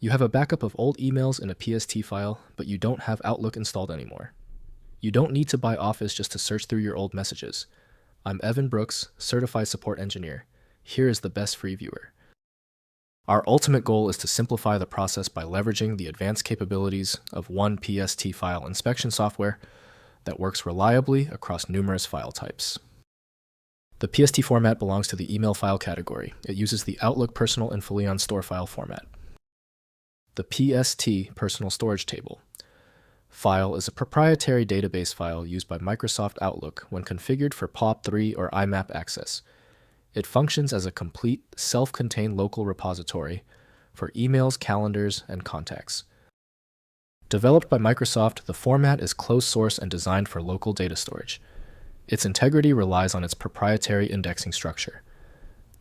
You have a backup of old emails in a PST file, but you don't have Outlook installed anymore. You don't need to buy Office just to search through your old messages. I'm Evan Brooks, Certified Support Engineer. Here is the best free viewer. Our ultimate goal is to simplify the process by leveraging the advanced capabilities of Won't PST file inspection software that works reliably across numerous file types. The PST format belongs to the email file category. It uses the Outlook Personal InFileion store file format. The PST Personal Storage Table file is a proprietary database file used by Microsoft Outlook when configured for POP3 or IMAP access. It functions as a complete, self-contained local repository for emails, calendars, and contacts. Developed by Microsoft, the format is closed source and designed for local data storage. Its integrity relies on its proprietary indexing structure.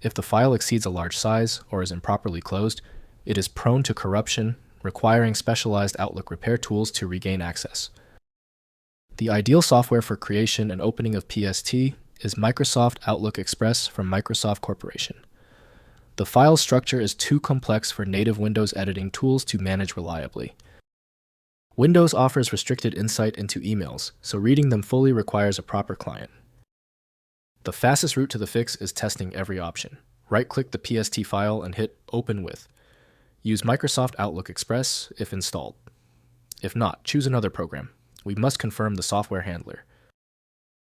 If the file exceeds a large size or is improperly closed, it is prone to corruption, requiring specialized Outlook repair tools to regain access. The ideal software for creation and opening of PST is Microsoft Outlook Express from Microsoft Corporation. The file structure is too complex for native Windows editing tools to manage reliably. Windows offers restricted insight into emails, so reading them fully requires a proper client. The fastest route to the fix is testing every option. Right-click the PST file and hit Open With. Use Microsoft Outlook Express if installed. If not, choose another program. We must confirm the software handler.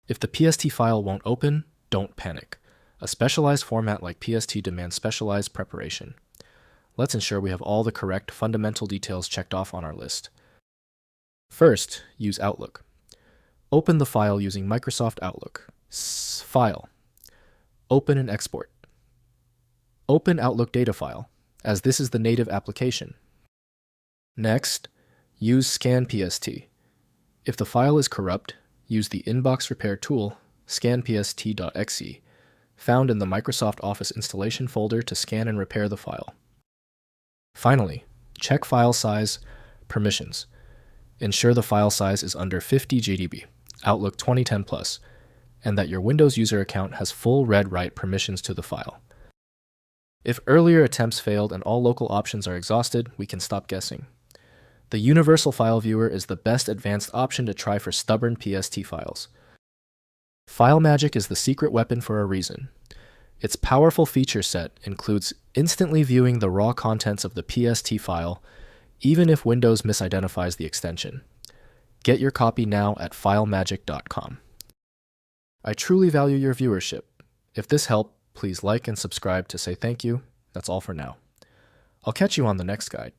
If the PST file won't open, don't panic. A specialized format like PST demands specialized preparation. Let's ensure we have all the correct fundamental details checked off on our list. First, use Outlook. Open the file using Microsoft Outlook. File. Open and export. Open Outlook data file, as this is the native application. Next, use ScanPST. If the file is corrupt, use the inbox repair tool, scanpst.exe, found in the Microsoft Office installation folder to scan and repair the file. Finally, check file size, permissions. Ensure the file size is under 50 GB, Outlook 2010+, and that your Windows user account has full read-write permissions to the file. If earlier attempts failed and all local options are exhausted, we can stop guessing. The Universal File Viewer is the best advanced option to try for stubborn PST files. File Magic is the secret weapon for a reason. Its powerful feature set includes instantly viewing the raw contents of the PST file, even if Windows misidentifies the extension. Get your copy now at filemagic.com. I truly value your viewership. If this helped, please like and subscribe to say thank you. That's all for now. I'll catch you on the next guide.